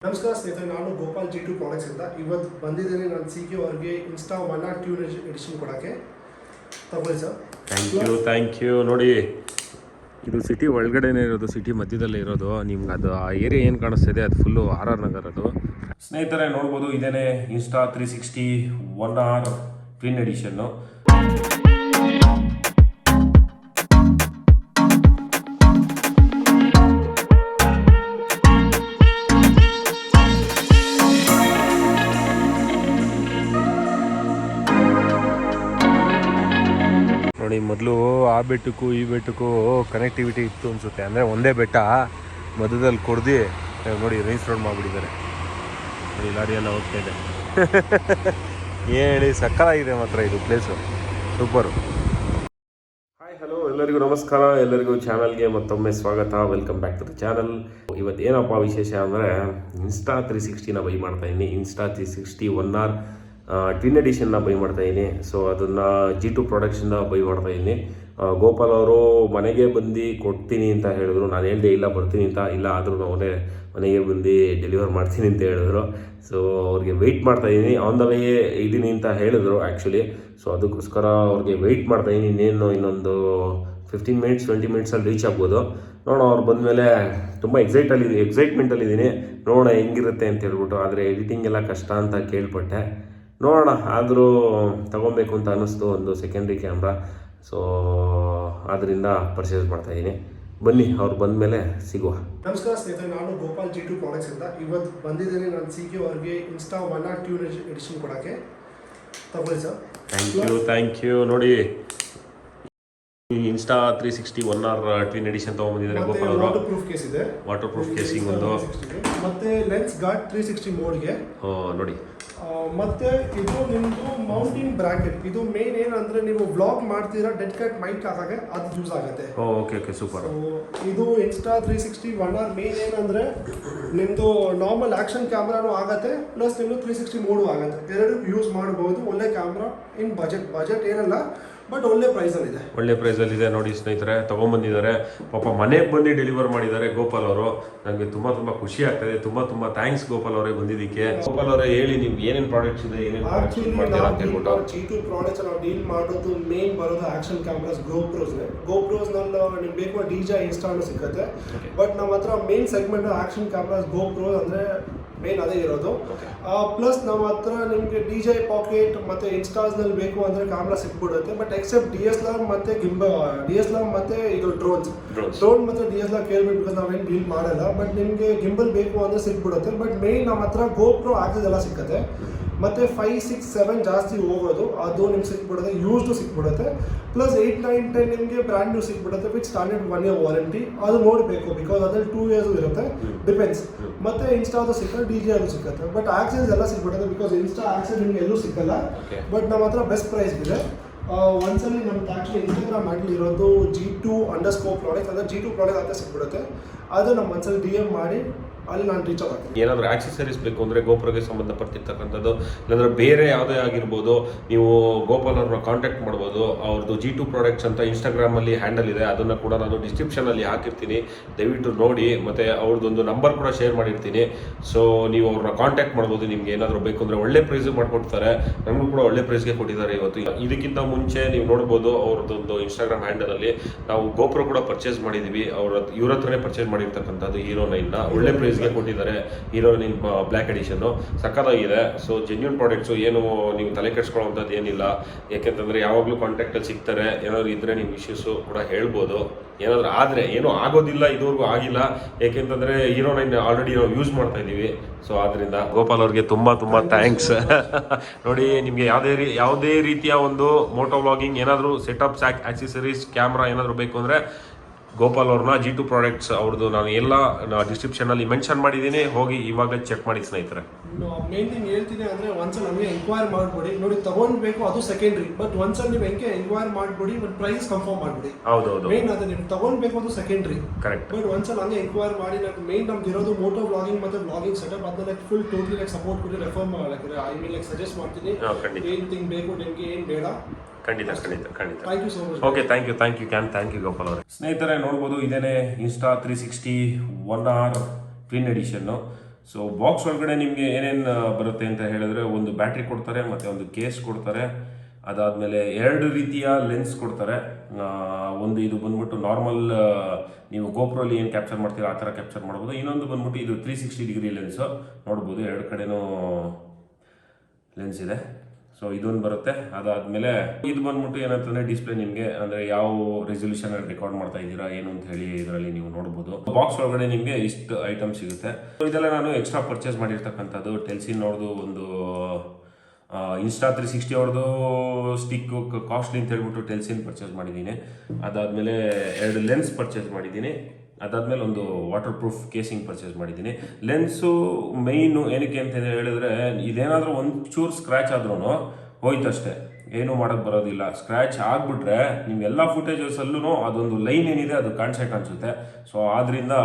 ನಮಸ್ಕಾರ ಸ್ನೇಹಿತರೆ, ನಾನು ಗೋಪಾಲ್ G2 ಪ್ರಾಡಕ್ಟ್ಸ್ ಇಂದ ಇವತ್ತು ಬಂದಿದ್ದೀನಿ. ನಾನು CK ಅವರಿಗೆ ಇನ್ಸ್ಟಾ 102 ಎಡಿಷನ್ ಕೊಡೋಕ್ಕೆ. ತಗೊಳ್ಳಿ ಸರ್. Thank you. ನೋಡಿ, ಇದು ಸಿಟಿ ಒಳಗಡೆನೇ ಇರೋದು, ಸಿಟಿ ಮಧ್ಯದಲ್ಲೇ ಇರೋದು. ನಿಮ್ಗೆ ಅದು ಆ ಏರಿಯಾ ಏನು ಕಾಣಿಸ್ತಿದೆ ಅದು ಫುಲ್ಲು RR ನಗರ್ ಅದು. ಸ್ನೇಹಿತರೆ ನೋಡ್ಬೋದು, ಇದೇನೆ ಇನ್ಸ್ಟಾ 360 1R ಟ್ವಿನ್ ಎಡಿಷನ್ನು. ನೋಡಿ, ಮೊದಲು ಆ ಬೆಟ್ಟಕ್ಕೂ ಈ ಬೆಟ್ಟಕ್ಕೂ ಕನೆಕ್ಟಿವಿಟಿ ಇತ್ತು ಅನಿಸುತ್ತೆ. ಅಂದರೆ ಒಂದೇ ಬೆಟ್ಟ ಮಧ್ಯದಲ್ಲಿ ಕೊಡ್ದು ನೋಡಿ ರೈಸ್ ರೋಡ್ ಮಾಡಿಬಿಟ್ಟಿದ್ದಾರೆ. ನೋಡಿ, ಲಾರಿ ಎಲ್ಲ ಹೋಗ್ತಾ ಇದೆ. ಹೇಳಿ ಸಕ್ಕತ್ತಾಗಿದೆ ಮಾತ್ರ ಇದು ಪ್ಲೇಸು, ಸೂಪರು. ಹಾಯ್, ಹಲೋ, ಎಲ್ಲರಿಗೂ ನಮಸ್ಕಾರ. ಎಲ್ಲರಿಗೂ ಚಾನಲ್ಗೆ ಮತ್ತೊಮ್ಮೆ ಸ್ವಾಗತ. Welcome back to the channel. ಇವತ್ತು ಏನಪ್ಪ ವಿಶೇಷ ಅಂದರೆ ಇನ್ಸ್ಟಾ 360ನ ಬೈ ಮಾಡ್ತಾಯಿದ್ದೀನಿ. ಇನ್ಸ್ಟಾ 360 1R ಟ್ವಿನ್ ಎಡಿಷನ್ನ ಬೈ ಮಾಡ್ತಾಯಿದ್ದೀನಿ. ಸೊ ಅದನ್ನು G2 ಪ್ರಾಡಕ್ಟ್ಸಿಂದ ಬೈ ಮಾಡ್ತಾಯಿದ್ದೀನಿ. ಗೋಪಾಲ್ ಅವರು ಮನೆಗೆ ಬಂದು ಕೊಡ್ತೀನಿ ಅಂತ ಹೇಳಿದ್ರು. ನಾನು ಹೇಳಿದೆ ಇಲ್ಲ ಬರ್ತೀನಿ ಅಂತ. ಇಲ್ಲ ಆದರೂ ಅವರೇ ಮನೆಗೆ ಬಂದು ಡೆಲಿವರ್ ಮಾಡ್ತೀನಿ ಅಂತ ಹೇಳಿದ್ರು. ಸೊ ಅವ್ರಿಗೆ ವೆಯ್ಟ್ ಮಾಡ್ತಾಯಿದ್ದೀನಿ. ಆನ್ ದ ವೇ ಇದ್ದೀನಿ ಅಂತ ಹೇಳಿದ್ರು ಆ್ಯಕ್ಚುಲಿ. ಸೊ ಅದಕ್ಕೋಸ್ಕರ ಅವ್ರಿಗೆ ವೆಯ್ಟ್ ಮಾಡ್ತಾಯಿದ್ದೀನಿ. ಇನ್ನೊಂದು 15 ಮಿನಿಟ್ಸ್ 20 ಮಿನಿಟ್ಸಲ್ಲಿ ರೀಚ್ ಆಗ್ಬೋದು. ನೋಡೋಣ, ಅವ್ರು ಬಂದಮೇಲೆ ತುಂಬ ಎಕ್ಸೈಟ್ಮೆಂಟಲ್ಲಿದ್ದೀನಿ. ನೋಡೋಣ ಹೆಂಗಿರುತ್ತೆ ಅಂತ ಹೇಳ್ಬಿಟ್ಟು. ಆದರೆ ಎಡಿಟಿಂಗ್ ಎಲ್ಲ ಕಷ್ಟ ಅಂತ ಕೇಳ್ಪಟ್ಟೆ. ನೋಡೋಣ, ಆದರೂ ತೊಗೊಬೇಕು ಅಂತ ಅನ್ನಿಸ್ತು ಒಂದು ಸೆಕೆಂಡ್ರಿ ಕ್ಯಾಮ್ರಾ. ಸೊ ಆದ್ದರಿಂದ ಪರ್ಚೇಸ್ ಮಾಡ್ತಾಯಿದ್ದೀನಿ. ಬನ್ನಿ, ಅವ್ರು ಬಂದ ಮೇಲೆ ಸಿಗುವ. ನಮಸ್ಕಾರ ಸ್ನೇಹಿತರೆ, ನಾನು ಗೋಪಾಲ್ G2 ಪ್ರಾಡಕ್ಟ್ಸ್ ಇಂದ ಇವತ್ತು ಬಂದಿದ್ದೀನಿ. ನಾನು CK ಅವರಿಗೆ ಇನ್ಸ್ಟಾ 102 ಎಡಿಷನ್ ಕೊಡೋಕ್ಕೆ. ತಗೊಳ್ಳಿ ಸರ್. Thank you. ನೋಡಿ, ಇನ್ಸ್ಟಾ 360 1R ಟ್ವಿನ್ ಎಡಿಷನ್ ತೊಗೊಂಬಂದಿದ್ದಾರೆ ಗೋಪಾಲ್ ಅವರು. ವಾಟರ್ ಪ್ರೂಫ್ ಕೇಸ್ ಇದೆ, ವಾಟರ್ ಪ್ರೂಫ್ ಕೇಸಿಂಗ್ ಒಂದು, ಮತ್ತೆ ಲೆನ್ಸ್ ಗಾರ್ಡ್ 360 ಮೋಡ್ಗೆ. ನೋಡಿ, ಮತ್ತೆ ಇದು ನಿಮ್ಮದು ಮೌಂಟಿಂಗ್ ಬ್ರಾಕೆಟ್. ಇದು ಮೇನ್ ಏನಂದ್ರೆ ನೀವು ವ್ಲಾಗ್ ಮಾಡ್ತೀರಾ, ಡೆಡ್ ಕಟ್ ಮೈಕ್ ಹಾಕಾಗೆ ಅದು ಯೂಸ್ ಆಗುತ್ತೆ. Okay super. ಇದು ಇನ್ಸ್ಟಾ 360 1R ಮೇನ್ ಏನಂದ್ರೆ ನಿಮ್ಮದು ನಾರ್ಮಲ್ ಆಕ್ಷನ್ ಕ್ಯಾಮ್ರಾನು ಆಗುತ್ತೆ, ಪ್ಲಸ್ ನಿಮ್ಮದು 360 ಮೋಡು ಆಗುತ್ತೆ. ಎರಡು ಯೂಸ್ ಮಾಡಬಹುದು. ಒಳ್ಳೆ ಕ್ಯಾಮ್ರಾ. ಇನ್ ಬಜೆಟ್ ಏನಲ್ಲ, ಬಟ್ ಒಳ್ಳೆ ಪ್ರೈಸಲ್ಲಿದೆ. ನೋಡಿ ಸ್ನೇಹಿತರೆ, ತೊಗೊಂಬಂದಿದ್ದಾರೆ. ಪಾಪ ಮನೆಗೆ ಬಂದು ಡೆಲಿವರ್ ಮಾಡಿದ್ದಾರೆ ಗೋಪಾಲ್ ಅವರು. ನನಗೆ ತುಂಬ ಖುಷಿ ಆಗ್ತದೆ. ತುಂಬ ಥ್ಯಾಂಕ್ಸ್ ಗೋಪಾಲ್ ಅವರೇ ಬಂದಿದ್ದಕ್ಕೆ. ಗೋಪಾಲ್ ಅವರೇ, ಹೇಳಿ ನಿಮ್ಗೆ ಏನೇನು ಪ್ರಾಡಕ್ಟ್ಸ್ ಇದೆ, ಏನೇನು ಮಾಡ್ತೀರಾ ಅಂತ ಹೇಳ್ಬಿಟ್ಟು. G2 ಪ್ರಾಡಕ್ಟ್ಸ್ ನಾವು ಡೀಲ್ ಮಾಡೋದು ಮೇನ್ ಬರೋದು ಆಕ್ಷನ್ ಕ್ಯಾಮ್ರಾಸ್, ಗೋಪ್ರೋಸ್ನಲ್ಲಿ ನಿಮ್ಗೆ ಬೇಕು DJI ಇನ್ಸ್ಟಾನು ಸಿಗುತ್ತೆ. ಬಟ್ ನಮ್ಮ ಹತ್ರ main segment action cameras GoPro ಅಂದರೆ ಮೇನ್ ಅದೇ ಇರೋದು. ಪ್ಲಸ್ ನಮ್ಮ ಹತ್ರ ನಿಮಗೆ DJI ಪಾಕೆಟ್ ಮತ್ತು ಇನ್ಸ್ಟಾಸ್ನಲ್ಲಿ ಬೇಕು ಅಂದರೆ ಕ್ಯಾಮ್ರಾ ಸಿಕ್ಬಿಡುತ್ತೆ. ಬಟ್ ಎಕ್ಸೆಪ್ಟ್ DSLR ಮತ್ತು DSLR ಮತ್ತು ಇದು ಡ್ರೋನ್ ಮತ್ತು DSLR ಕೇಳ್ಬಿಟ್ಟು, ಬಿಕಾಸ್ ನಾವೇನು ಡೀಲ್ ಮಾಡಲ್ಲ. ಬಟ್ ನಿಮಗೆ ಗಿಂಬಲ್ ಬೇಕು ಅಂದರೆ ಸಿಕ್ಬಿಡುತ್ತೆ. ಬಟ್ ಮೇನ್ ನಮ್ಮ ಹತ್ರ GoPro ಆಕ್ಸಸ್ ಎಲ್ಲ ಸಿಕ್ಕತ್ತೆ. ಮತ್ತು 5, 6, 7 ಜಾಸ್ತಿ ಹೋಗೋದು ಅದು ನಿಮ್ಗೆ ಸಿಕ್ಬಿಡುತ್ತೆ. ಯೂಸ್ಡು ಸಿಕ್ಬಿಡುತ್ತೆ. ಪ್ಲಸ್ 8, 9, 10 ನಿಮಗೆ ಬ್ರ್ಯಾಂಡ್ ನ್ಯೂ ಸಿಕ್ಬಿಡುತ್ತೆ ವಿತ್ ಸ್ಟ್ಯಾಂಡರ್ಡ್ 1 year ವಾರಂಟಿ. ಅದು ನೋಡಬೇಕು, ಬಿಕಾಸ್ ಅದ್ರಲ್ಲಿ 2 years ಇರುತ್ತೆ, ಡಿಪೆಂಡ್ಸ್. ಮತ್ತು ಇನ್ಸ್ಟಾದು ಸಿಕ್ಕಲ್ಲ, DJI ಅದು ಸಿಕ್ಕತ್ತೆ. ಬಟ್ ಆಕ್ಸೆಸ್ ಎಲ್ಲ ಸಿಕ್ಬಿಡುತ್ತೆ, ಬಿಕಾಸ್ ಇನ್ಸ್ಟಾ ಆಕ್ಸೆಸ್ ನಿಮ್ಗೆ ಎಲ್ಲೂ ಸಿಕ್ಕಲ್ಲ. ಬಟ್ ನಮ್ಮ ಹತ್ರ ಬೆಸ್ಟ್ ಪ್ರೈಸ್ ಇದೆ. ಒಂದ್ಸಲಿ ನಮ್ದು ಆ್ಯಕ್ಚುಲಿ ಇನ್ಸ್ಟಾಗ್ರಾಮ್ ಹ್ಯಾಂಡಲ್ ಇರೋದು G2_ ಪ್ರಾಡಕ್ಟ್, ಅಂದರೆ G2 ಪ್ರಾಡಕ್ಟ್ ಅಂತ ಸಿಕ್ಬಿಡುತ್ತೆ. ಅದು ನಮ್ಮ ಒಂದ್ಸಲಿ DM ಮಾಡಿ ಅಲ್ಲಿ ನಾನು ರೀಚ್ ಆಗ್ತೀನಿ. ಏನಾದರೂ ಆಕ್ಸೆಸರೀಸ್ ಬೇಕು ಅಂದರೆ ಗೋಪ್ರೋಗೆ ಸಂಬಂಧಪಟ್ಟಿರ್ತಕ್ಕಂಥದ್ದು, ಇಲ್ಲಾಂದರೆ ಬೇರೆ ಯಾವುದೇ ಆಗಿರ್ಬೋದು, ನೀವು ಗೋಪಾಲ್ ಅವ್ರನ್ನ ಕಾಂಟ್ಯಾಕ್ಟ್ ಮಾಡ್ಬೋದು. ಅವ್ರದ್ದು G2 ಪ್ರಾಡಕ್ಟ್ಸ್ ಅಂತ ಇನ್ಸ್ಟಾಗ್ರಾಮಲ್ಲಿ ಹ್ಯಾಂಡಲ್ ಇದೆ, ಅದನ್ನು ಕೂಡ ನಾನು ಡಿಸ್ಕ್ರಿಪ್ಷನಲ್ಲಿ ಹಾಕಿರ್ತೀನಿ, ದಯವಿಟ್ಟು ನೋಡಿ. ಮತ್ತು ಅವ್ರದ್ದೊಂದು ನಂಬರ್ ಕೂಡ ಶೇರ್ ಮಾಡಿರ್ತೀನಿ. ಸೊ ನೀವು ಅವ್ರನ್ನ ಕಾಂಟ್ಯಾಕ್ಟ್ ಮಾಡ್ಬೋದು. ನಿಮ್ಗೆ ಏನಾದರೂ ಬೇಕು ಅಂದರೆ ಒಳ್ಳೆ ಪ್ರೈಸಿಗೆ ಮಾಡಿಕೊಡ್ತಾರೆ. ನಮಗೂ ಕೂಡ ಒಳ್ಳೆ ಪ್ರೈಸ್ಗೆ ಕೊಟ್ಟಿದ್ದಾರೆ ಇವತ್ತು. ಇದಕ್ಕಿಂತ ಮುಂಚೆ ನೀವು ನೋಡ್ಬೋದು, ಅವ್ರದ್ದೊಂದು ಇನ್ಸ್ಟಾಗ್ರಾಮ್ ಹ್ಯಾಂಡಲಲ್ಲಿ ನಾವು ಗೋಪ್ರೋ ಕೂಡ ಪರ್ಚೇಸ್ ಮಾಡಿದ್ದೀವಿ. ಇವ್ರ ಹತ್ರನೇ ಪರ್ಚೇಸ್ ಮಾಡಿರ್ತಕ್ಕಂಥದ್ದು Hero 9ನ ಒಳ್ಳೆ ಪ್ರೈಸ್ ಕೊಟ್ಟಿದ್ದಾರೆ. Hero 9 ಬ್ಲ್ಯಾಕ್ ಎಡಿಷನ್ನು ಸಕ್ಕತ್ತಾಗಿದೆ. ಸೊ ಜೆನ್ಯೂನ್ ಪ್ರಾಡಕ್ಟ್ಸು, ಏನು ನೀವು ತಲೆ ಕೆಡಿಸ್ಕೊಳ್ಳೋವಂಥದ್ದು ಏನಿಲ್ಲ. ಯಾಕೆಂತಂದರೆ ಯಾವಾಗಲೂ ಕಾಂಟ್ಯಾಕ್ಟಲ್ಲಿ ಸಿಗ್ತಾರೆ. ಏನಾದರೂ ಇದ್ದರೆ ನೀವು ಇಶ್ಯೂಸು ಕೂಡ ಹೇಳ್ಬೋದು. ಏನಾದರೂ ಆದರೆ ಏನೂ ಆಗೋದಿಲ್ಲ, ಇದುವರೆಗೂ ಆಗಿಲ್ಲ. ಯಾಕೆಂತಂದರೆ Hero 9 ಆಲ್ರೆಡಿ ನಾವು ಯೂಸ್ ಮಾಡ್ತಾ ಇದ್ದೀವಿ. ಸೊ ಆದ್ದರಿಂದ ಗೋಪಾಲ್ ಅವ್ರಿಗೆ ತುಂಬ ಥ್ಯಾಂಕ್ಸ್. ನೋಡಿ, ನಿಮಗೆ ಯಾವುದೇ ರೀತಿಯ ಒಂದು ಮೋಟೋ ವ್ಲಾಗಿಂಗ್ ಏನಾದರೂ ಸೆಟಪ್ಸ್, ಆಕ್ಸೆಸರೀಸ್, ಕ್ಯಾಮ್ರಾ ಏನಾದರೂ ಬೇಕು ಅಂದರೆ ಗೋಪಾಲ್ ಅವ್ರನ್ನ G2 ಪ್ರಾಡಕ್ಟ್ಸ್ ಅವ್ರದ್ದು ನಾನು ಎಲ್ಲ ಡಿಸ್ಕ್ರಿಪ್ಷನಲ್ಲಿ ಮೆನ್ಷನ್ ಮಾಡಿದ್ದೀನಿ. ಹೋಗಿ ಇವಾಗಲೇ ಚೆಕ್ ಮಾಡಿ ಸ್ನೇಹಿತರೆ. ಮೇನ್ ಥಿಂಗ್ ಹೇಳ್ತೀನಿ ಅಂದರೆ ಒಂದ್ಸಲ ನಮಗೆ ಎಂಕ್ವೈರ್ ಮಾಡಿಬಿಡಿ. ನೋಡಿ, ತಗೊಂಡ್ಬೇಕು ಅದು ಸೆಕೆಂಡ್ರಿ, ಬಟ್ ಒಂದ್ಸಲ ನೀವು ಎಂಕ್ವೈರ್ ಮಾಡಿಬಿಡಿ. ಬಟ್ ಪ್ರೈಸ್ ಕನ್ಫರ್ಮ್ ಮಾಡಿಬಿಡಿ. ಹೌದು, ಮೇನ್ ಅದು ನೀವು ತಗೊಂಡ್ಬೇಕು ಅದು ಸೆಕೆಂಡ್ರಿ, ಕರೆಕ್ಟ್. ಬಟ್ ಒಂದ್ಸಲ ಹಂಗೆ ಎಂಕ್ವೈರ್ ಮಾಡಿ. ಮೇನ್ ನಮ್ದು ಇರೋದು ಮೋಟೋ ವ್ಲಾಗಿಂಗ್ ಮತ್ತು ವ್ಲಾಗಿಂಗ್ ಸೆಟಪ್. ಅದನ್ನ ಫುಲ್ ಟೋಟಲಿ ಸಪೋರ್ಟ್ ಕೊಡಿ, ರೆಫರ್ ಮಾಡಿ, ಸಜೆಸ್ಟ್ ಮಾಡ್ತೀನಿ. ಏನ್ ಥಿಂಗ್ ಬೇಕು ನಿಮಗೆ, ಏನು ಬೇಡ. ಖಂಡಿತ. Thank you so much. Okay, thank you Gopal ಅವರೇ. ಸ್ನೇಹಿತರೆ ನೋಡ್ಬೋದು, ಇದೇನೆ ಇನ್ಸ್ಟಾ 360 1R ಟ್ವಿನ್ ಎಡಿಷನ್ನು. ಸೊ ಬಾಕ್ಸ್ ಒಳಗಡೆ ನಿಮಗೆ ಏನೇನು ಬರುತ್ತೆ ಅಂತ ಹೇಳಿದ್ರೆ ಒಂದು ಬ್ಯಾಟ್ರಿ ಕೊಡ್ತಾರೆ ಮತ್ತು ಒಂದು ಕೇಸ್ ಕೊಡ್ತಾರೆ. ಅದಾದಮೇಲೆ 2 ರೀತಿಯ ಲೆನ್ಸ್ ಕೊಡ್ತಾರೆ. ಒಂದು ಇದು ಬಂದ್ಬಿಟ್ಟು ನಾರ್ಮಲ್ ನೀವು ಗೋಪ್ರೋಲಿ ಏನು ಕ್ಯಾಪ್ಚರ್ ಮಾಡ್ತೀರೋ ಆ ಥರ ಕ್ಯಾಪ್ಚರ್ ಮಾಡ್ಬೋದು. ಇನ್ನೊಂದು ಬಂದ್ಬಿಟ್ಟು ಇದು 360 ಡಿಗ್ರಿ ಲೆನ್ಸು ನೋಡ್ಬೋದು, 2 ಕಡೆನೂ ಲೆನ್ಸ್ ಇದೆ. ಸೊ ಇದೊಂದು ಬರುತ್ತೆ. ಅದಾದಮೇಲೆ ಇದು ಬಂದ್ಬಿಟ್ಟು ಏನಂತಂದರೆ ಡಿಸ್ಪ್ಲೇ ನಿಮಗೆ ಅಂದರೆ ಯಾವ ರೆಸಲ್ಯೂಷನ್ ರೆಕಾರ್ಡ್ ಮಾಡ್ತಾ ಇದ್ದೀರಾ ಏನು ಅಂತ ಹೇಳಿ ಇದರಲ್ಲಿ ನೀವು ನೋಡ್ಬೋದು. ಬಾಕ್ಸ್ ಒಳಗಡೆ ನಿಮಗೆ ಇಷ್ಟು ಐಟಮ್ ಸಿಗುತ್ತೆ. ಇದೆಲ್ಲ ನಾನು ಎಕ್ಸ್ಟ್ರಾ ಪರ್ಚೇಸ್ ಮಾಡಿರ್ತಕ್ಕಂಥದ್ದು. ಟೆಲ್ಸಿನ್ ಅವ್ರದ್ದು ಒಂದು ಇನ್ಸ್ಟಾ 360 ಅವ್ರದ್ದು ಸ್ಟಿಕ್ಕು ಕಾಸ್ಟ್ಲಿ ಅಂತ ಹೇಳ್ಬಿಟ್ಟು ಟೆಲ್ಸಿನ್ ಪರ್ಚೇಸ್ ಮಾಡಿದ್ದೀನಿ. ಅದಾದಮೇಲೆ 2 ಲೆನ್ಸ್ ಪರ್ಚೇಸ್ ಮಾಡಿದ್ದೀನಿ. ಅದಾದಮೇಲೆ ಒಂದು ವಾಟರ್ ಪ್ರೂಫ್ ಕೇಸಿಂಗ್ ಪರ್ಚೇಸ್ ಮಾಡಿದ್ದೀನಿ. ಲೆನ್ಸು ಮೈನು ಏನಕ್ಕೆ ಅಂತ ಹೇಳಿದ್ರೆ ಇದೇನಾದರೂ ಒಂಚೂರು ಸ್ಕ್ರ್ಯಾಚ್ ಆದ್ರೂ ಹೋಯ್ತಷ್ಟೇ, ಏನೂ ಮಾಡೋಕ್ಕೆ ಬರೋದಿಲ್ಲ. ಸ್ಕ್ರ್ಯಾಚ್ ಆಗಿಬಿಟ್ರೆ ನಿಮ್ಗೆಲ್ಲ ಫುಟೇಜಸಲ್ಲೂ ಅದೊಂದು ಲೈನ್ ಏನಿದೆ ಅದು ಕಾಣಿಸುತ್ತೆ. ಸೊ ಆದ್ದರಿಂದ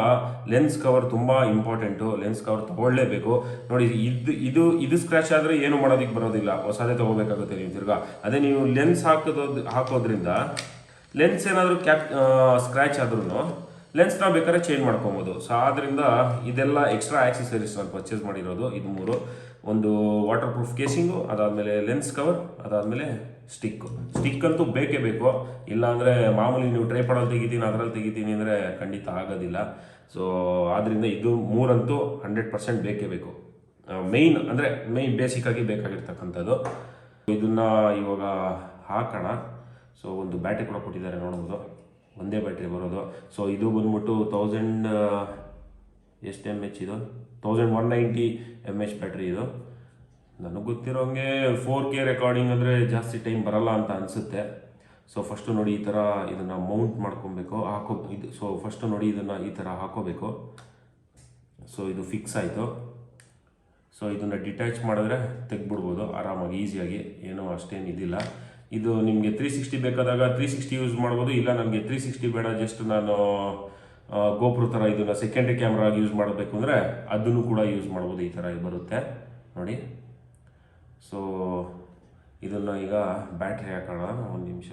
ಲೆನ್ಸ್ ಕವರ್ ತುಂಬ ಇಂಪಾರ್ಟೆಂಟು. ಲೆನ್ಸ್ ಕವರ್ ತೊಗೊಳ್ಳೇಬೇಕು. ನೋಡಿ ಇದು ಸ್ಕ್ರ್ಯಾಚ್ ಆದರೆ ಏನು ಮಾಡೋದಕ್ಕೆ ಬರೋದಿಲ್ಲ, ಹೊಸದೇ ತೊಗೋಬೇಕಾಗುತ್ತೆ ನೀವು ತಿರ್ಗಾ. ಅದೇ ನೀವು ಲೆನ್ಸ್ ಹಾಕೋದ್ರಿಂದ ಲೆನ್ಸ್ ಏನಾದರೂ ಸ್ಕ್ರ್ಯಾಚ್ ಆದ್ರೂ ಲೆನ್ಸ್ನ ಬೇಕಾದ್ರೆ ಚೇಂಜ್ ಮಾಡ್ಕೊಬೋದು. ಸೊ ಆದ್ದರಿಂದ ಇದೆಲ್ಲ ಎಕ್ಸ್ಟ್ರಾ ಆಕ್ಸೆಸರೀಸ್ ನಾನು ಪರ್ಚೇಸ್ ಮಾಡಿರೋದು. ಇದು 3, ಒಂದು ವಾಟರ್ ಪ್ರೂಫ್ ಕೇಸಿಂಗು, ಅದಾದಮೇಲೆ ಲೆನ್ಸ್ ಕವರ್, ಅದಾದಮೇಲೆ ಸ್ಟಿಕ್ ಅಂತೂ ಬೇಕೇ ಬೇಕು. ಇಲ್ಲಾಂದರೆ ಮಾಮೂಲಿ ನೀವು ಟ್ರೈಪಾಡಲ್ಲಿ ತೆಗಿತೀನಿ ಅದರಲ್ಲಿ ತೆಗಿತೀನಿ ಅಂದರೆ ಖಂಡಿತ ಆಗೋದಿಲ್ಲ. ಸೊ ಆದ್ದರಿಂದ ಇದು 3 ಅಂತೂ 100% ಬೇಕೇ ಬೇಕು. ಮೇಯ್ನ್ ಬೇಸಿಕ್ಕಾಗಿ ಬೇಕಾಗಿರ್ತಕ್ಕಂಥದ್ದು. ಇದನ್ನು ಇವಾಗ ಹಾಕೋಣ. ಸೊ ಒಂದು ಬ್ಯಾಟ್ರಿ ಕೂಡ ಕೊಟ್ಟಿದ್ದಾರೆ ನೋಡ್ಬೋದು, ಒಂದೇ ಬ್ಯಾಟ್ರಿ ಬರೋದು. ಸೊ ಇದು ಬಂದ್ಬಿಟ್ಟು 1000 ಎಷ್ಟು mAh ಇದು 1190 mAh ಬ್ಯಾಟ್ರಿ ಇದು. ನನಗೆ ಗೊತ್ತಿರೋಂಗೆ 4K ರೆಕಾರ್ಡಿಂಗ್ ಅಂದರೆ ಜಾಸ್ತಿ ಟೈಮ್ ಬರಲ್ಲ ಅಂತ ಅನಿಸುತ್ತೆ. ಸೊ ಫಸ್ಟು ನೋಡಿ ಈ ಥರ ಇದನ್ನು ಮೌಂಟ್ ಮಾಡ್ಕೊಬೇಕು, ಇದು. ಸೊ ಫಸ್ಟು ನೋಡಿ ಇದನ್ನು ಈ ಥರ ಹಾಕೋಬೇಕು. ಸೊ ಇದು ಫಿಕ್ಸ್ ಆಯಿತು. ಸೊ ಇದನ್ನು ಡಿಟ್ಯಾಚ್ ಮಾಡಿದ್ರೆ ತೆಗ್ಬಿಡ್ಬೋದು ಆರಾಮಾಗಿ ಈಸಿಯಾಗಿ, ಏನೂ ಅಷ್ಟೇನು ಇದಿಲ್ಲ. ಇದು ನಿಮಗೆ 360 ಬೇಕಾದಾಗ 360 ಯೂಸ್ ಮಾಡ್ಬೋದು. ಇಲ್ಲ ನನಗೆ 360 ಬೇಡ, ಜಸ್ಟ್ ನಾನು ಗೋಪ್ರೋ ಥರ ಇದನ್ನು ಸೆಕೆಂಡ್ರಿ ಕ್ಯಾಮ್ರಾ ಆಗಿ ಯೂಸ್ ಮಾಡಬೇಕು ಅಂದರೆ ಅದನ್ನು ಕೂಡ ಯೂಸ್ ಮಾಡ್ಬೋದು. ಈ ಥರ ಬರುತ್ತೆ ನೋಡಿ. ಸೊ ಇದನ್ನು ಈಗ ಬ್ಯಾಟ್ರಿ ಹಾಕೋಣ. ಒಂದು ನಿಮಿಷ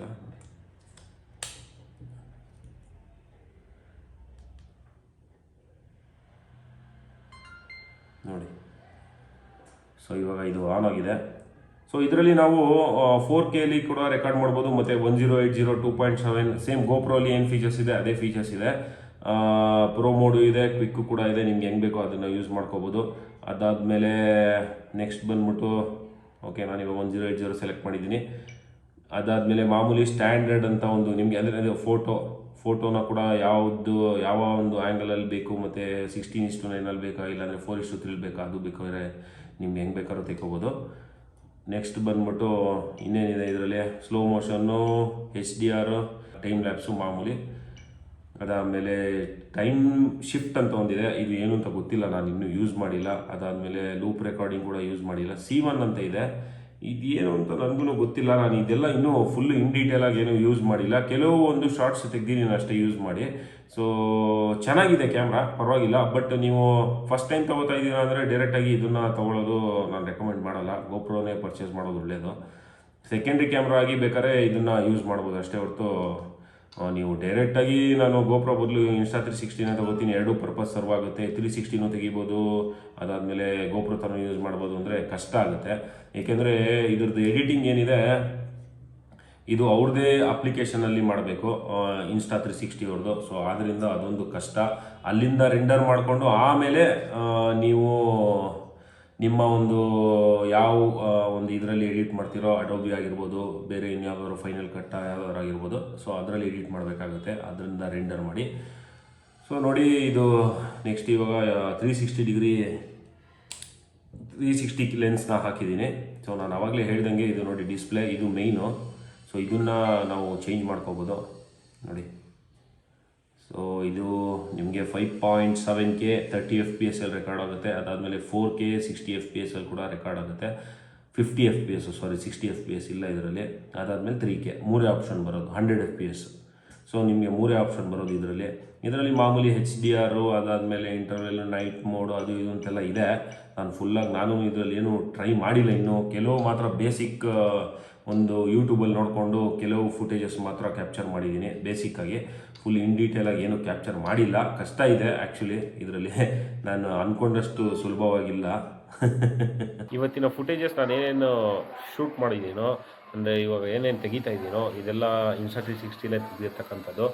ನೋಡಿ. ಸೊ ಇವಾಗ ಇದು ಆನ್ ಆಗಿದೆ. ಸೊ ಇದರಲ್ಲಿ ನಾವು 4Kಲಿ ಕೂಡ ರೆಕಾರ್ಡ್ ಮಾಡ್ಬೋದು, ಮತ್ತು 1080 2.7 ಸೇಮ್ ಗೋಪ್ರೋಲಿ ಏನು ಫೀಚರ್ಸ್ ಇದೆ ಅದೇ ಫೀಚರ್ಸ್ ಇದೆ. ಪ್ರೋ ಮೋಡು ಇದೆ, ಕ್ವಿಕ್ಕು ಕೂಡ ಇದೆ, ನಿಮ್ಗೆ ಹೆಂಗೆ ಬೇಕೋ ಅದನ್ನು ಯೂಸ್ ಮಾಡ್ಕೋಬೋದು. ಅದಾದಮೇಲೆ ನೆಕ್ಸ್ಟ್ ಬಂದ್ಬಿಟ್ಟು ಓಕೆ, ನಾನೀವಾಗ 1080 ಸೆಲೆಕ್ಟ್ ಮಾಡಿದ್ದೀನಿ. ಅದಾದಮೇಲೆ ಮಾಮೂಲಿ ಸ್ಟ್ಯಾಂಡರ್ಡ್ ಅಂತ ಒಂದು ನಿಮಗೆ ಅಂದರೆ ಫೋಟೋನ ಕೂಡ ಯಾವ ಒಂದು ಆ್ಯಂಗಲಲ್ಲಿ ಬೇಕು, ಮತ್ತು 16:9 ಬೇಕಾ, ಇಲ್ಲಾಂದರೆ 4:3 ಬೇಕಾ, ಅದು ಬೇಕಾದ್ರೆ ನಿಮ್ಗೆ ಹೆಂಗೆ ಬೇಕಾದ್ರೂ ತೆಕ್ಕೋಬೋದು. ನೆಕ್ಸ್ಟ್ ಬಂದ್ಬಿಟ್ಟು ಇನ್ನೇನಿದೆ ಇದರಲ್ಲಿ, slow motion, HDR, time lapse ಮಾಮೂಲಿ. ಅದಾದಮೇಲೆ ಟೈಮ್ ಶಿಫ್ಟ್ ಅಂತ ಒಂದಿದೆ, ಇದು ಏನು ಅಂತ ಗೊತ್ತಿಲ್ಲ, ನಾನು ಇನ್ನೂ ಯೂಸ್ ಮಾಡಿಲ್ಲ. ಅದಾದಮೇಲೆ ಲೂಪ್ ರೆಕಾರ್ಡಿಂಗ್ ಕೂಡ ಯೂಸ್ ಮಾಡಿಲ್ಲ. C1 ಅಂತ ಇದೆ, ಇದೇನು ಅಂತ ನನಗೂ ಗೊತ್ತಿಲ್ಲ. ನಾನು ಇದೆಲ್ಲ ಇನ್ನೂ ಫುಲ್ ಇನ್ ಡೀಟೇಲಾಗಿ ಏನೂ ಯೂಸ್ ಮಾಡಿಲ್ಲ. ಕೆಲವೊಂದು ಶಾರ್ಟ್ಸ್ ತೆಗ್ದಿದ್ದೀನಿ ಅಷ್ಟೇ ಯೂಸ್ ಮಾಡಿ. ಸೊ ಚೆನ್ನಾಗಿದೆ ಕ್ಯಾಮ್ರಾ, ಪರವಾಗಿಲ್ಲ. ಬಟ್ ನೀವು ಫಸ್ಟ್ ಟೈಮ್ ತೊಗೋತಾ ಇದ್ದೀರಾ ಅಂದರೆ ಡೈರೆಕ್ಟಾಗಿ ಇದನ್ನು ತೊಗೊಳ್ಳೋದು ನಾನು ರೆಕಮೆಂಡ್ ಮಾಡಲ್ಲ. ಗೋಪ್ರೋನೇ ಪರ್ಚೇಸ್ ಮಾಡೋದು ಒಳ್ಳೆಯದು. ಸೆಕೆಂಡ್ರಿ ಕ್ಯಾಮ್ರಾ ಆಗಿ ಬೇಕಾದ್ರೆ ಇದನ್ನು ಯೂಸ್ ಮಾಡ್ಬೋದು ಅಷ್ಟೇ ಹೊರತು ನೀವು ಡೈರೆಕ್ಟಾಗಿ ನಾನು ಗೋಪ್ರೋ ಬದಲು ಇನ್ಸ್ಟಾ 360ನೇ ತೊಗೋತೀನಿ, 2 ಪರ್ಪಸ್ ಸರ್ವ್ ಆಗುತ್ತೆ. 360ನೂ ತೆಗಿಬೋದು, ಅದಾದಮೇಲೆ ಗೋಪ್ರೋ ಥರ ಯೂಸ್ ಮಾಡ್ಬೋದು ಅಂದರೆ ಕಷ್ಟ ಆಗುತ್ತೆ. ಏಕೆಂದರೆ ಇದ್ರದ್ದು ಎಡಿಟಿಂಗ್ ಏನಿದೆ ಇದು ಅವ್ರದ್ದೇ ಅಪ್ಲಿಕೇಶನಲ್ಲಿ ಮಾಡಬೇಕು, ಇನ್ಸ್ಟಾ 360 ಅವ್ರದ್ದು. ಸೊ ಆದ್ದರಿಂದ ಅದೊಂದು ಕಷ್ಟ. ಅಲ್ಲಿಂದ ರೆಂಡರ್ ಮಾಡಿಕೊಂಡು ಆಮೇಲೆ ನೀವು ನಿಮ್ಮ ಒಂದು ಯಾವ ಒಂದು ಇದರಲ್ಲಿ ಎಡಿಟ್ ಮಾಡ್ತಿರೋ, ಅಡೋಬಿ ಆಗಿರ್ಬೋದು, ಬೇರೆ ಇನ್ಯಾವುದಾದ್ರು ಫೈನಲ್ ಕಟ್ ಯಾವ್ದಾದ್ರು ಆಗಿರ್ಬೋದು, ಸೊ ಅದರಲ್ಲಿ ಎಡಿಟ್ ಮಾಡಬೇಕಾಗುತ್ತೆ. ಅದರಿಂದ ರೆಂಡರ್ ಮಾಡಿ. ಸೊ ನೋಡಿ, ಇದು ನೆಕ್ಸ್ಟ್ ಇವಾಗ 360 ಲೆನ್ಸ್ನ ಹಾಕಿದ್ದೀನಿ. ಸೊ ನಾನು ಆವಾಗಲೇ ಹೇಳ್ದಂಗೆ ಇದು ನೋಡಿ ಡಿಸ್ಪ್ಲೇ, ಇದು ಮೇಯ್ನು. ಸೊ ಇದನ್ನು ನಾವು ಚೇಂಜ್ ಮಾಡ್ಕೋಬೋದು ನೋಡಿ. ಸೊ ಇದು ನಿಮಗೆ 5.7K 30 FPS ರೆಕಾರ್ಡ್ ಆಗುತ್ತೆ. ಅದಾದಮೇಲೆ 4K 60 FPS ಕೂಡ ರೆಕಾರ್ಡ್ ಆಗುತ್ತೆ. 50 FPS 60 FPS ಇಲ್ಲ ಇದರಲ್ಲಿ. ಅದಾದಮೇಲೆ 3K 3 ಆಪ್ಷನ್ ಬರೋದು 100 FPS. ಸೊ ನಿಮಗೆ ಮೂರೇ ಆಪ್ಷನ್ ಬರೋದು ಇದರಲ್ಲಿ ಮಾಮೂಲಿ HDR, ಅದಾದಮೇಲೆ ಇಂಟರ್ವೆಲ್, ನೈಟ್ ಮೋಡು, ಅದು ಇದು ಅಂತೆಲ್ಲ ಇದೆ. ನಾನು ಇದರಲ್ಲಿ ಏನು ಟ್ರೈ ಮಾಡಿಲ್ಲ ಇನ್ನು. ಕೆಲವು ಮಾತ್ರ ಬೇಸಿಕ್ ಒಂದು ಯೂಟ್ಯೂಬಲ್ಲಿ ನೋಡಿಕೊಂಡು ಕೆಲವು ಫುಟೇಜಸ್ ಮಾತ್ರ ಕ್ಯಾಪ್ಚರ್ ಮಾಡಿದ್ದೀನಿ. ಬೇಸಿಕ್ಕಾಗಿ ಫುಲ್ ಇನ್ ಡೀಟೇಲಾಗಿ ಏನು ಕ್ಯಾಪ್ಚರ್ ಮಾಡಿಲ್ಲ. ಕಷ್ಟ ಇದೆ ಆ್ಯಕ್ಚುಲಿ ಇದರಲ್ಲಿ. ನಾನು ಅಂದ್ಕೊಂಡಷ್ಟು ಸುಲಭವಾಗಿಲ್ಲ. ಇವತ್ತಿನ ಫುಟೇಜಸ್ ನಾನು ಏನೇನು ಶೂಟ್ ಮಾಡಿದ್ದೀನೋ, ಅಂದರೆ ಇವಾಗ ಏನೇನು ತೆಗಿತಾ ಇದ್ದೀನೋ ಇದೆಲ್ಲ Insta 360 ತೆಗೆದಿರ್ತಕ್ಕಂಥದ್ದು.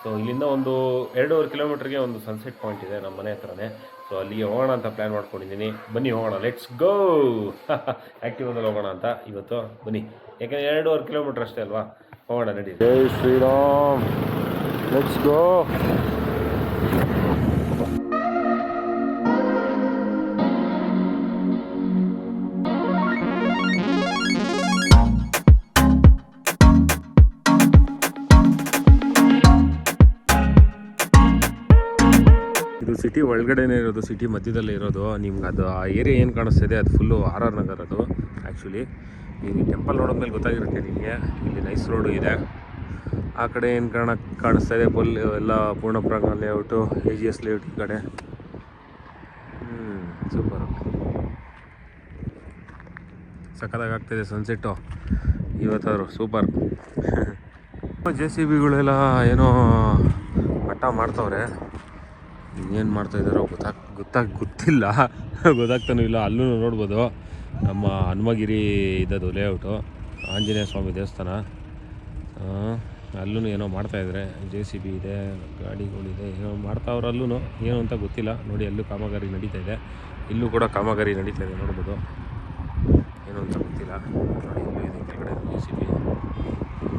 ಸೊ ಇಲ್ಲಿಂದ ಒಂದು 2.5 ಕಿಲೋಮೀಟ್ರಿಗೆ ಒಂದು ಸನ್ಸೆಟ್ ಪಾಯಿಂಟ್ ಇದೆ ನಮ್ಮ ಮನೆ ಹತ್ರನೇ. ಸೊ ಅಲ್ಲಿಗೆ ಹೋಗೋಣ ಅಂತ ಪ್ಲ್ಯಾನ್ ಮಾಡ್ಕೊಂಡಿದ್ದೀನಿ. ಬನ್ನಿ ಹೋಗೋಣ, ಲೆಟ್ಸ್ ಗೋ. ಆ್ಯಕ್ಟಿವಲ್ಲಿ ಹೋಗೋಣ ಅಂತ ಇವತ್ತು. ಬನ್ನಿ, ಯಾಕೆಂದರೆ 2.5 ಕಿಲೋಮೀಟ್ರ್ ಅಷ್ಟೇ ಅಲ್ವಾ, ಹೋಗೋಣ ನಡಿ. ಜೈ ಶ್ರೀರಾಮ್, ಲೆಟ್ಸ್ ಗೋ. ಇದು ಸಿಟಿ ಒಳಗಡೆನೇ ಇರೋದು, ಸಿಟಿ ಮಧ್ಯದಲ್ಲೇ ಇರೋದು. ನಿಮ್ಗೆ ಅದು ಆ ಏರಿಯಾ ಏನು ಕಾಣಿಸ್ತಿದೆ ಅದು ಫುಲ್ಲು RR ನಗರ್ ಅದು. ಆ್ಯಕ್ಚುಲಿ ಈ ಟೆಂಪಲ್ ನೋಡಿದ್ಮೇಲೆ ಗೊತ್ತಾಗಿರುತ್ತೆ ನಿಮಗೆ. ಇಲ್ಲಿ ನೈಸ್ ರೋಡು ಇದೆ. ಆ ಕಡೆ ಏನು ಕಾಣಿಸ್ತಾ ಇದೆ ಎಲ್ಲ ಪೂರ್ಣಪ್ರಾಂಗ ಲೇಔಟು, AGS ಲೇಔಟ್ ಈ ಕಡೆ. ಸೂಪರು, ಸಕ್ಕತ್ತಾಗಿ ಆಗ್ತಾಯಿದೆ ಸನ್ಸೆಟ್ಟು ಇವತ್ತಾದ್ರು. ಸೂಪರ್. JCBಗಳೆಲ್ಲ ಏನೋ ಮಟ್ಟ ಮಾಡ್ತವ್ರೆ. ಏನು ಮಾಡ್ತಾಯಿದ್ದಾರೋ ಗೊತ್ತಿಲ್ಲ. ಗೊತ್ತಾಗ್ತಾನೂ ಇಲ್ಲ. ಅಲ್ಲೂ ನೋಡ್ಬೋದು ನಮ್ಮ ಹನುಮಗಿರಿ ಇದ್ದದ್ದು ಲೇಔಟು, ಆಂಜನೇಯ ಸ್ವಾಮಿ ದೇವಸ್ಥಾನ. ಅಲ್ಲೂ ಏನೋ ಮಾಡ್ತಾಯಿದ್ದಾರೆ. JCB ಇದೆ, ಗಾಡಿಗಳಿದೆ, ಏನೋ ಮಾಡ್ತಾವ್ರೆ ಅಲ್ಲೂ. ಏನು ಅಂತ ಗೊತ್ತಿಲ್ಲ. ನೋಡಿ, ಅಲ್ಲೂ ಕಾಮಗಾರಿ ನಡೀತಾ ಇದೆ. ಇಲ್ಲೂ ಕೂಡ ಕಾಮಗಾರಿ ನಡೀತಾ ಇದೆ, ನೋಡ್ಬೋದು. ಏನು ಅಂತ ಗೊತ್ತಿಲ್ಲ. ನೋಡಿ, ಇಲ್ಲೂ ಇದೆ ಕೆಳಗಡೆ JCB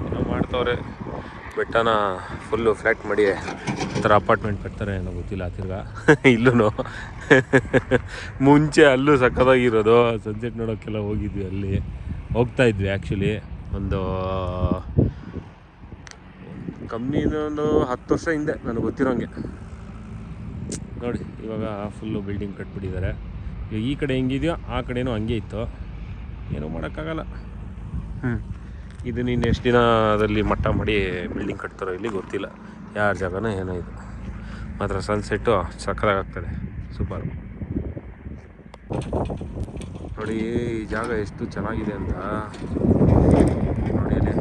ಏನೋ ಮಾಡ್ತಾವ್ರೆ. ಬೆಟ್ಟನ ಫುಲ್ಲು ಫ್ಲ್ಯಾಟ್ ಮಾಡಿ ಆ ಥರ ಅಪಾರ್ಟ್ಮೆಂಟ್ ಕಟ್ತಾರೆ ಏನೋ ಗೊತ್ತಿಲ್ಲ. ತಿರ್ಗಾ ಇಲ್ಲೂ ಮುಂಚೆ ಅಲ್ಲೂ ಸಕ್ಕತ್ತಾಗಿರೋದು. ಸನ್ಸೆಟ್ ನೋಡೋಕ್ಕೆಲ್ಲ ಹೋಗಿದ್ವಿ, ಅಲ್ಲಿ ಹೋಗ್ತಾಯಿದ್ವಿ ಆ್ಯಕ್ಚುಲಿ. ಒಂದು ಒಂದು 10 ವರ್ಷ ಹಿಂದೆ ನನಗೆ ಗೊತ್ತಿರೋಂಗೆ. ನೋಡಿ, ಇವಾಗ ಫುಲ್ಲು ಬಿಲ್ಡಿಂಗ್ ಕಟ್ಬಿಟ್ಟಿದ್ದಾರೆ. ಈಗ ಈ ಕಡೆ ಹೆಂಗಿದೆಯೋ ಆ ಕಡೆನೂ ಹಂಗೆ ಇತ್ತು, ಏನೂ ಮಾಡೋಕ್ಕಾಗಲ್ಲ. ಇದು ನೀನು ಎಷ್ಟು ದಿನದಲ್ಲಿ ಮಟ್ಟ ಮಾಡಿ ಬಿಲ್ಡಿಂಗ್ ಕಟ್ತಾರೋ ಇಲ್ಲಿ ಗೊತ್ತಿಲ್ಲ. ಯಾರ ಜಾಗನೋ ಏನೋ. ಇದು ಮಾತ್ರ ಸನ್ಸೆಟ್ಟು ಸಕ್ಕತ್ತಾಗ್ತದೆ, ಸೂಪರ್. ನೋಡಿ ಈ ಜಾಗ ಎಷ್ಟು ಚೆನ್ನಾಗಿದೆ ಅಂತ. ನೋಡಿ ಅಲ್ಲಿ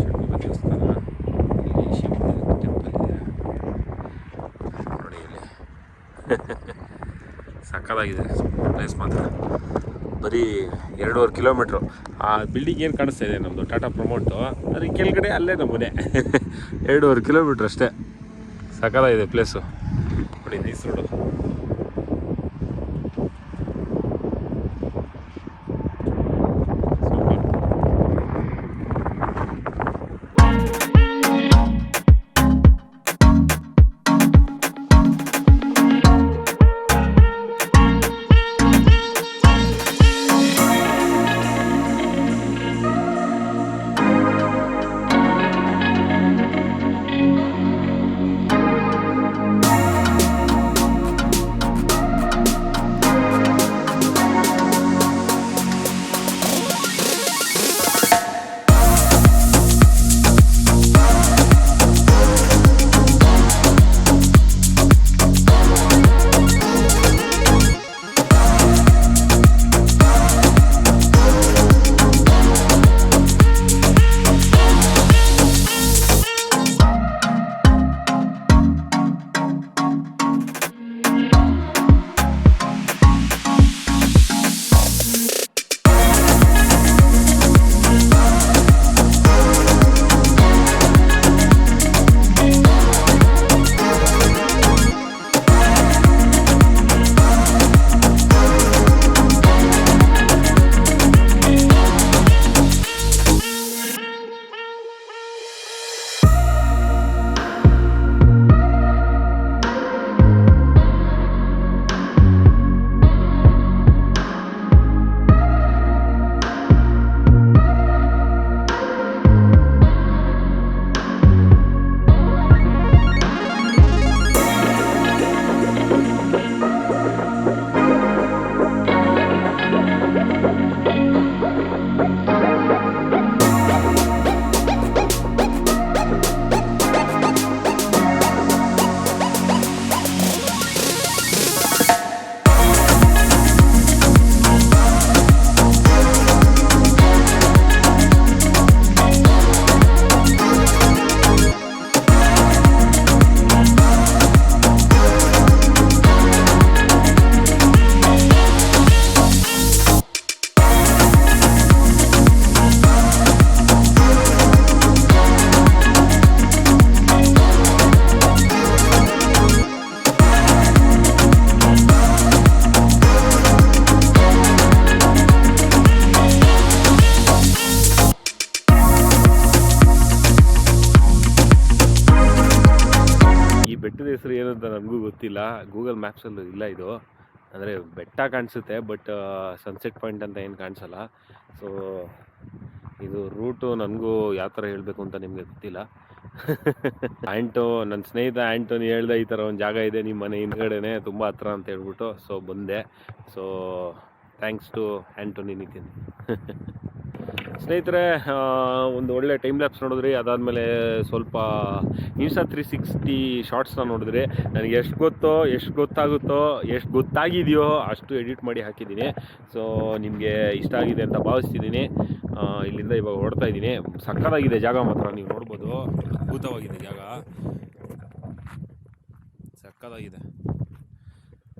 ಷಣ್ಮುಖ ದೇವಸ್ಥಾನ, ಇಲ್ಲಿ ಶಿವ ಟೆಂಪಲ್ ಇದೆ. ನೋಡಿ ಇಲ್ಲಿ ಸಕ್ಕತ್ತಾಗಿದೆ ಪ್ಲೇಸ್ ಮಾತ್ರ. ಬರೀ 2.5 ಕಿಲೋಮೀಟ್ರು. ಆ ಬಿಲ್ಡಿಂಗ್ ಏನು ಕಾಣಿಸ್ತಾ ಇದೆ ನಮ್ಮದು ಟಾಟಾ ಪ್ರಮೋಟು, ಅದ್ರ ಕೆಳಗಡೆ ಅಲ್ಲೇ ನಮ್ಮ ಮನೆ. 2.5 ಕಿಲೋಮೀಟ್ರ್ ಅಷ್ಟೇ. ಸಕ್ಕತ್ತಾಗಿದೆ ಪ್ಲೇಸು. ನೋಡಿ, ನೈಸ್ ರೋಡು. ಬೆಟ್ಟದ ಹೆಸರು ಏನಂತ ನನಗೂ ಗೊತ್ತಿಲ್ಲ, ಗೂಗಲ್ ಮ್ಯಾಪ್ಸಲ್ಲೂ ಇಲ್ಲ ಇದು. ಅಂದರೆ ಬೆಟ್ಟ ಕಾಣಿಸುತ್ತೆ, ಬಟ್ ಸನ್ಸೆಟ್ ಪಾಯಿಂಟ್ ಅಂತ ಏನು ಕಾಣಿಸಲ್ಲ. ಸೊ ಇದು ರೂಟು ನನಗೂ ಯಾವ ಥರ ಹೇಳಬೇಕು ಅಂತ ನಿಮಗೆ ಗೊತ್ತಿಲ್ಲ. ನನ್ನ ಸ್ನೇಹಿತ ಆ್ಯಂಟೋನಿ ಹೇಳ್ದೆ ಈ ಥರ ಒಂದು ಜಾಗ ಇದೆ ನಿಮ್ಮ ಮನೆ ಹಿಂದ್ಗಡೆನೆ, ತುಂಬ ಹತ್ರ ಅಂತ ಹೇಳ್ಬಿಟ್ಟು. ಸೊ ಬಂದೆ. So thanks to Antony Nitin. ಸ್ನೇಹಿತರೆ, ಒಂದು ಒಳ್ಳೆ ಟೈಮ್ ಲ್ಯಾಪ್ಸ್ ನೋಡಿದ್ರಿ. ಅದಾದಮೇಲೆ ಸ್ವಲ್ಪ ಇನ್ಸ್ಟಾ 360 ಶಾರ್ಟ್ಸ್ನ ನೋಡಿದ್ರಿ. ನನಗೆ ಎಷ್ಟು ಗೊತ್ತಾಗುತ್ತೋ, ಎಷ್ಟು ಗೊತ್ತಾಗಿದೆಯೋ ಅಷ್ಟು ಎಡಿಟ್ ಮಾಡಿ ಹಾಕಿದ್ದೀನಿ. ಸೊ ನಿಮಗೆ ಇಷ್ಟ ಆಗಿದೆ ಅಂತ ಭಾವಿಸ್ತಿದ್ದೀನಿ. ಇಲ್ಲಿಂದ ಇವಾಗ ಹೊರಡ್ತಾ ಇದ್ದೀನಿ. ಸಕ್ಕತ್ತಾಗಿದೆ ಜಾಗ ಮಾತ್ರ, ನೀವು ನೋಡ್ಬೋದು. ಅದ್ಭುತವಾಗಿದೆ ಜಾಗ, ಸಕ್ಕತ್ತಾಗಿದೆ.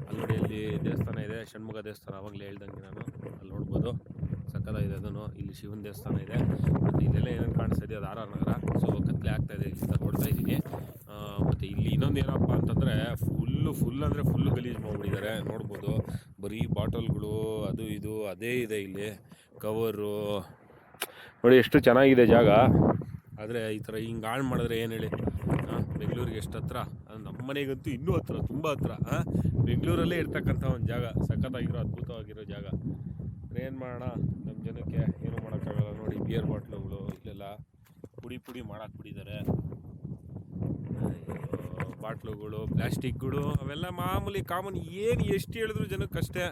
ಅಲ್ಲಿ ಅಲ್ಲಿ ದೇವಸ್ಥಾನ ಇದೆ, ಷಣ್ಮುಖ ದೇವಸ್ಥಾನ, ಆವಾಗಲೇ ಹೇಳ್ದಂಗೆ ನಾನು ಅಲ್ಲಿ ನೋಡ್ಬೋದು. ಸಕ್ಕತ್ತಾಗಿದೆ ಅದನ್ನು. ಇಲ್ಲಿ ಶಿವನ ದೇವಸ್ಥಾನ ಇದೆ, ಮತ್ತು ಇಲ್ಲೆಲ್ಲ ಏನೇನು ಕಾಣಿಸ್ತಾ ಇದೆ ಅದು ಆರ್ ನಗರ. ಸೊ ಕತ್ಲೆ ಆಗ್ತಾಯಿದೆ, ಇಲ್ಲಿಂದ ನೋಡ್ತಾ ಇದ್ದೀನಿ. ಮತ್ತು ಇಲ್ಲಿ ಇನ್ನೊಂದು ಏನಪ್ಪ ಅಂತಂದರೆ ಫುಲ್ ಅಂದರೆ ಫುಲ್ಲು ಗಲೀಜು ಮಾಡಿಬಿಟ್ಟಿದ್ದಾರೆ. ನೋಡ್ಬೋದು, ಬರೀ ಬಾಟಲ್ಗಳು ಅದು ಇದು ಅದೇ ಇದೆ ಇಲ್ಲಿ. ಕವರು ನೋಡಿ ಎಷ್ಟು ಚೆನ್ನಾಗಿದೆ ಜಾಗ. ಆದರೆ ಈ ಥರ ಹಿಂಗೆ ಹಾಳು ಮಾಡಿದ್ರೆ ಏನು ಹೇಳಿ, ಬೆಂಗಳೂರಿಗೆ ಎಷ್ಟು ಹತ್ರ, ನಮ್ಮ ಮನೆಗಂತೂ ಇನ್ನೂ ಹತ್ರ, ತುಂಬ ಹತ್ರ. ಬೆಂಗಳೂರಲ್ಲೇ ಇರ್ತಕ್ಕಂಥ ಒಂದು ಜಾಗ, ಸಖತ್ತಾಗಿರೋ ಅದ್ಭುತವಾಗಿರೋ ಜಾಗ. ಏನು ಮಾಡೋಣ, ನಮ್ಮ ಜನಕ್ಕೆ ಏನೂ ಮಾಡೋಕ್ಕಾಗಲ್ಲ. ನೋಡಿ ಬಿಯರ್ ಬಾಟ್ಲುಗಳು ಇಲ್ಲೆಲ್ಲ ಪುಡಿ ಮಾಡಾಕ್ಬಿಟ್ಟಿದ್ದಾರೆ. ಬಾಟ್ಲುಗಳು, ಪ್ಲ್ಯಾಸ್ಟಿಕ್ಗಳು ಅವೆಲ್ಲ ಮಾಮೂಲಿ ಕಾಮನ್. ಏನು ಎಷ್ಟು ಹೇಳಿದ್ರು ಜನಕ್ಕೆ ಅಷ್ಟೇ.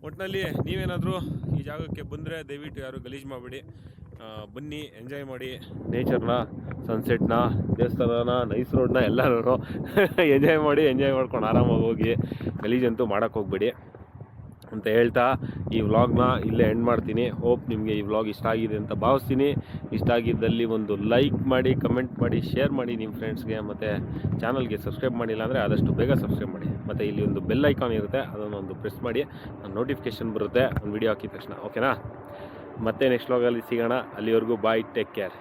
ಒಟ್ಟಿನಲ್ಲಿ ನೀವೇನಾದರೂ ಈ ಜಾಗಕ್ಕೆ ಬಂದರೆ ದಯವಿಟ್ಟು ಯಾರು ಗಲೀಜು ಮಾಡಬೇಡಿ. ಬನ್ನಿ, ಎಂಜಾಯ್ ಮಾಡಿ ನೇಚರ್ನ, ಸನ್ಸೆಟ್ನ, ದೇವಸ್ಥಾನನ, ನೈಸ್ ರೋಡ್ನ ಎಲ್ಲರೂ ಎಂಜಾಯ್ ಮಾಡ್ಕೊಂಡು ಆರಾಮಾಗಿ ಹೋಗಿ. ಗಲೀಜಂತೂ ಮಾಡೋಕ್ಕೆ ಹೋಗ್ಬೇಡಿ ಅಂತ ಹೇಳ್ತಾ ಈ ವ್ಲಾಗ್ನ ಇಲ್ಲೇ ಎಂಡ್ ಮಾಡ್ತೀನಿ. ಹೋಪ್ ನಿಮಗೆ ಈ ವ್ಲಾಗ್ ಇಷ್ಟ ಆಗಿದೆ ಅಂತ ಭಾವಿಸ್ತೀನಿ. ಇಷ್ಟ ಆಗಿದ್ದಲ್ಲಿ ಒಂದು ಲೈಕ್ ಮಾಡಿ, ಕಮೆಂಟ್ ಮಾಡಿ, ಶೇರ್ ಮಾಡಿ ನಿಮ್ಮ ಫ್ರೆಂಡ್ಸ್ಗೆ. ಮತ್ತು ಚಾನಲ್ಗೆ ಸಬ್ಸ್ಕ್ರೈಬ್ ಮಾಡಿಲ್ಲ ಅಂದರೆ ಆದಷ್ಟು ಬೇಗ ಸಬ್ಸ್ಕ್ರೈಬ್ ಮಾಡಿ. ಮತ್ತು ಇಲ್ಲಿ ಒಂದು ಬೆಲ್ ಐಕಾನ್ ಇರುತ್ತೆ, ಅದನ್ನು ಒಂದು ಪ್ರೆಸ್ ಮಾಡಿ, ನೋಟಿಫಿಕೇಷನ್ ಬರುತ್ತೆ ಒಂದು ವಿಡಿಯೋ ಹಾಕಿದ ತಕ್ಷಣ. ಓಕೆನಾ? ಮತ್ತೆ ನೆಕ್ಸ್ಟ್ ವ್ಲಾಗಲ್ಲಿ ಸಿಗೋಣ. ಅಲ್ಲಿವರೆಗೂ ಬಾಯ್, ಟೇಕ್ ಕೇರ್.